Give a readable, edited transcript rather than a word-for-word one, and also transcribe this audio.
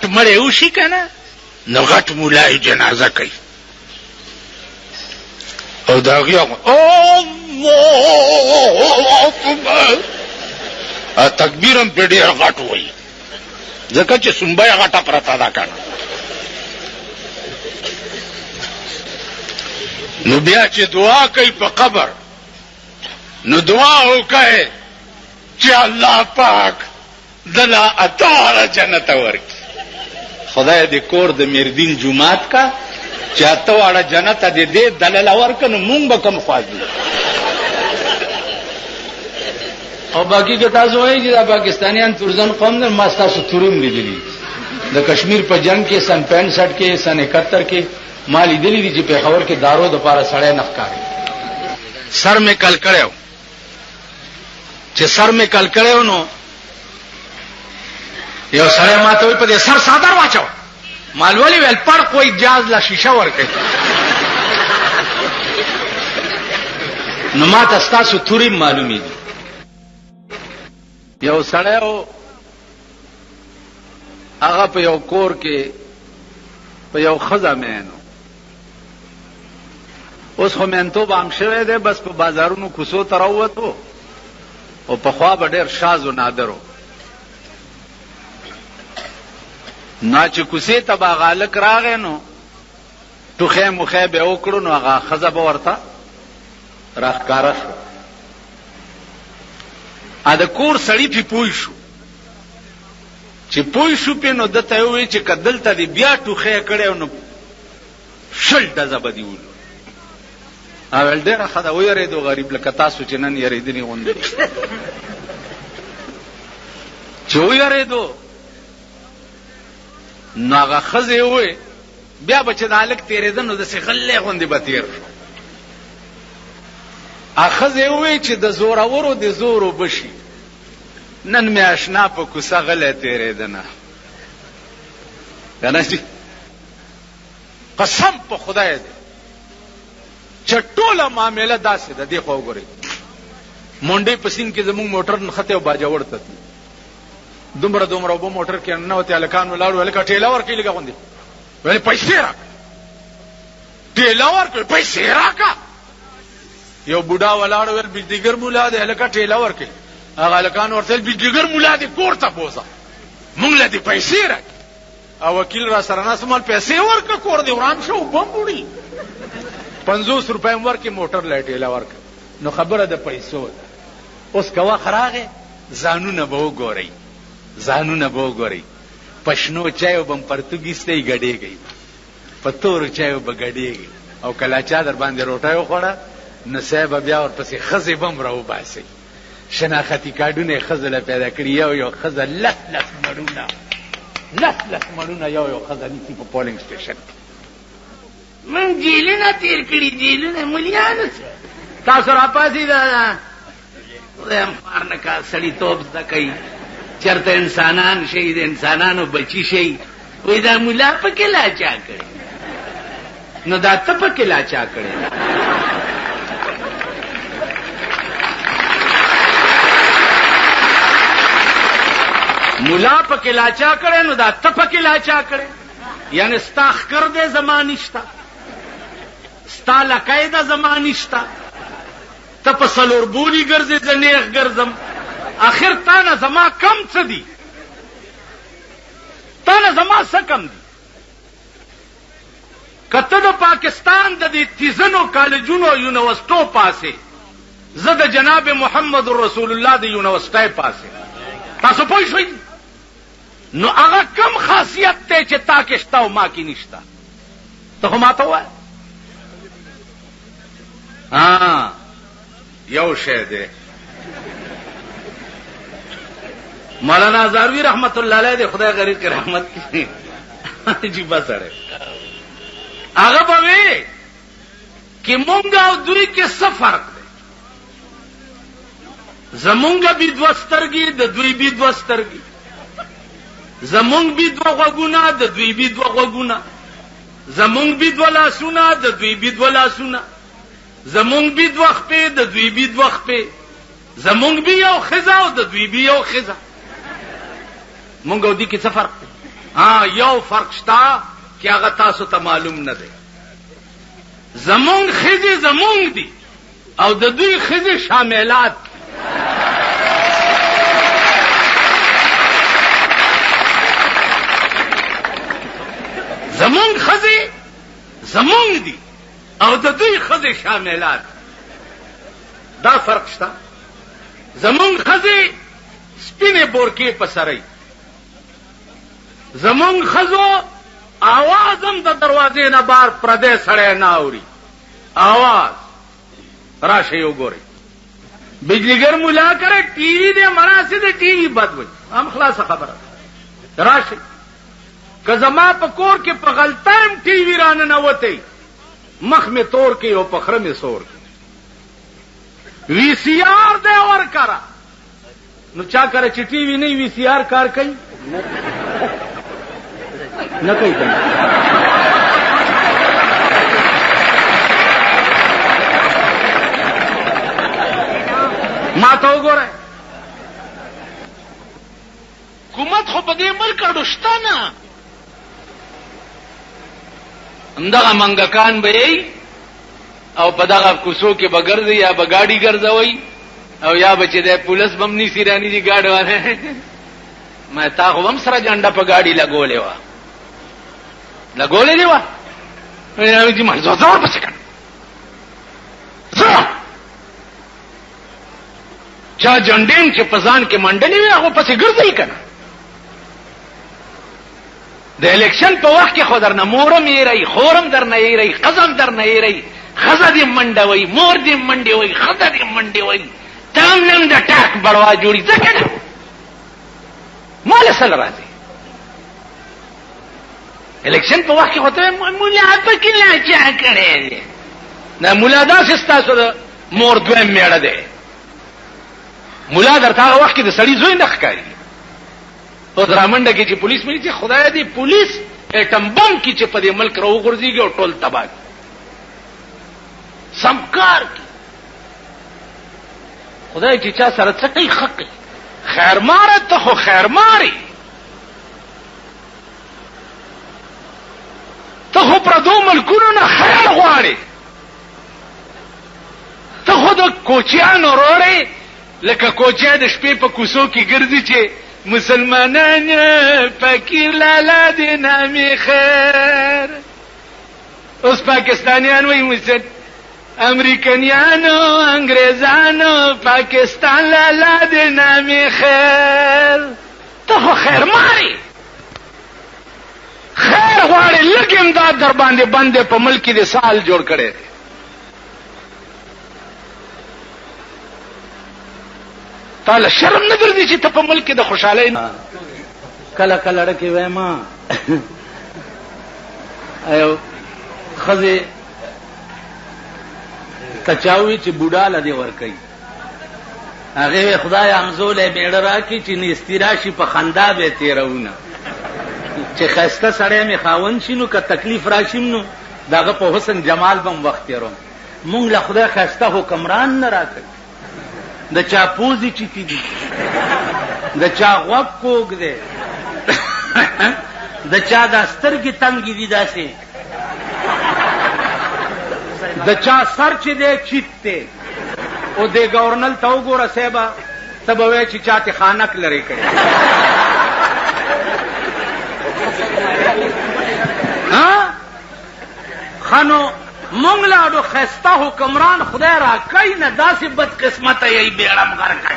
غټ مړی وشي که نه نو غټ مولای جنازه کوي او د هغې الله اکبر تکبیر هم پرې ډېر غټ وایي ځکه چې سنبه یې غټه پرته ده که نه نو بیا چې دعا کوي په قبر نو دعا وکړئ چې الله پاک دله اته جنت ورکړي خدای دې کور د میردین جومات کا چې اته واړه جنت دې دلله ورکړه نو مونږ به کوم خوا ځو او باقی که تاسو وایي چې دا پاکستانیان تورزن قوم نه ما ستاسو تورم لیدلي د کشمیر په جنگ کې سن 65 کې سن 71 کې ما لیدلي دي چې پېښور کې دارو د پاره سړی نه ښکاري سر مې کل کړو چې سر مې کل کړو نو یو سړی ماته وی په دې سر صادر واچو مالولی ویل پر کوئی جاز لا شیشه ورکړي نو ما تاسو توري معلومي دي یو سړی او هغه په یو کور کې په یو ښځه مینو اوس خو مینتوب عام شوی دی بس په بازارونو کوڅو ته راووتو او پخوا به ډېر شاز و نادر و نا چې کوڅې ته به هغه هلک راغی نو ټوخی موخی به یې وکړو نو هغه ښځه به ورته راښکاره شو ا د کور سړی پې پوه شو چې پوه شو پې نو ده ته یې وویل چې که دلته دې بیا ټوخی کړی نو 10 ډزه به دې ولو ویل ډېره ښه ده ویرېدو غریب لکه تاسو چې نن یېرېدنې غوندې چې ویرېدو نو هغه ښځې ووی بیا به چې د هلک تېرېده نو داسې غلی غوندې به تېر شو هغه ښځې ووی چې د زورورو د زورو بشي نن مې اشنا په کوڅه غلی تېرېده نه که نه چې قسم په خدای دی چې ټوله معامله داسې ده دې خوا وګورئ مونډۍ په سیند کې زموږ موټر نښتی او باجوړ ته تلو دومره اوبه موټر کې ننوتې هلکان ولاړو هلکه ټېله ورکړي لږه غوندې ویل پیسې راکړه ټېله ورکړې پیسې راکړه یو بوډا ولاړ ویل بجلیګر مولا دی هلکه ټېله ورکړي هغه هلکان ورته ویل بجلیګر مولا دی کور ته بوځه مونږ له دې پیسې راکړي او وکیل را سره ناست مال پیسې ورکړه کور دې وران شو اوبه هم وړي 50 روپۍ هم ورکړي موټر له ټېله ورکړه نو خبره د پیسو ده اوس که وخت راغی ځانونه به وګورئ ځانونه به وګورئ په شنو چایو به م پرتوګ ایستی ګډېږئ په تورو چایو به ګډېږئ او کله چا در باندې روټۍ وخوړه نو سای به بیا ورپسې ښځې به م راوباسئ شناختي کارډونه یې ښځو له پیدا کړي یو ښځه لس مړونه یو ښځه نیسي په پولینګ سټیشن کې من جیلونه تیر کړي جیلونه ملیانو تاسو راپاسئ دا خدای مار نه کا سړیتوب زده کوي چېرته انسانان شي د انسانانو بچي شي وایي دا ملا پکې لا چا کړي نو دا ته پکې لا چا کړي ملا پکې لا چا کړي نو دا ته پکې لا چا کړي یعنی ستا ښکر دی زما نشته ستا لکۍ ده زما نشته ته په څلور بولي ګرځې زه نیغ ګرځم آخر تا نه زما کم څه دي تا نه زما څه کم دي که ته د پاکستان د دې تیزنو کالجونو یونیورسټو پاسې زه د جناب محمد رسول الله د یونیورسټۍ پاسې تاسو پوه شئ نو هغه کم خاصیت دی چې تا کې شته او ما کې نشته ته خو ماته ووایه یو شی دی مولانا زاروی رحمت الله علیه دی خدای غریب کې رحمت کړي عجیبه سړی هغه به وی چې مونږ او دوی کې څه فرق دی زمونږ بي دوه سترګې د دوی بي دوه سترګې زمونږ بي دوه غوږونه د دوی بي دوه غوږونه زمونږ بي دوه لاسونه د دوی بي دوه لاسونه زمونږ بي دوه خپې د دوی بي دوه خپې زمونږ بي یو ښځه او د دوی بي یو ښځه مونږ او دوی کې څه فرق دی یو فرق شتا چې هغه تاسو ته معلوم نه دی. زمونږ ښځې زمونږ دي او د دوی ښځې شاملات. زمونږ ښځې زمونږ دي او د دوی ښځې شاملات. دا فرق شته. زمونږ ښځې سپینې بورکې په سرای، زمونږ ښځو आवाज هم د دروازې نه بار پردی سړی نه اوري. आवाज راشئ وګورئ. بجلیګر ملا کرے ٹی وی دے مرا سے ٹی وی بد وي هم خلاص خبره. راشئ که زما په کور کې په غلطایم ٹی وی رانه نه وتی مخ می تور کې او پخره می سور کې وی سی آر دے اور کرا نو چا کرے چې ٹی وی نه وی سی آر کار کوي نه کوي. ما ته وګوره حکومت خو په دې ملک اړو شته نه. همدغه منګکان به یې او په دغه کوڅو کې به ګرځي یا به ګاډي ګرځوي او یا به چې د پولیس بم نیسي رانی دي ګاډ وانه. ما تا خو هم سره جنډه په ګاډي لګولې وه لګولې وه چې ما زور پسې کړ چا جنډیم چې په ځان کې منډلې وي هغه پسې ګرځي که نه. د الیکشن په وخت کې خو درنه مورم ایرئ خورم درنه ایرئ قزم درنه ایرئ ښځه دې منډه وئ مور دې منډې وئ ښځه دې منډې وئ تام نم د ټاک بړوا جوړي ځکه نه مال سره راځي. الیکشن په وخت کې خو ته مولا پکې لا چا کړی دی نه مولا داسې ستاسو د مور دویم میړه دی. مولا درته هغه وخت کې د سړي زوی نه ښکاري. اوس رامنډه کې چې پولیس ملي چې خدای دې پولیس ایټم بم کې چې په دې ملک راوغورځېږي او ټول تباه سمکار کی خدای چې چا سره څه کوي ښه کوي. خیرماره ته خو خیرمارې ته خو پردو ملکونو نه خیر غواړې ته خو د کوچیانو وروړې لکه کوچیا د شپې په کوڅو کې ګرځي چې مسلمانان فقیر لالا دې نامې خیر. اوس پاکستانیان وایي امریکنیانو انګریزانو پاکستان لالا دې نامې خیر. ته خو خیر ماري خیر غواړې لږ امداد در باندې بند په ملک دې سال جوړ کړی. تاله شرم نه ګرځي چې ته په ملک د خوشحالۍ کله کله ډکې وایم ایو ښځې کچاوي چې بوډا له دې ورکوي هغې خدای همزولی بیړه راکړي چې نیستي راشي په خندا به یې تېروونه چې ښایسته سړی مې خاوند شي نو که تکلیف راشي نو د هغه په حسن جمال به م وخت تېروم. مونږ له خدای ښایسته حکمران نه راکوي. د چا پوزې چیتي دي د چا غوږ کوږ دی د چا دا سترګې تنګې دي داسې د چا سر چې دی چیت دی او دې ګورنل ته وګوره صاحبه ته به وایې چې چا تې خانک لرې کړی ښه نو مونږ لاړو ښایسته حکمران خدای را کوي نه داسې بد قسمته یې بیړم غر کړه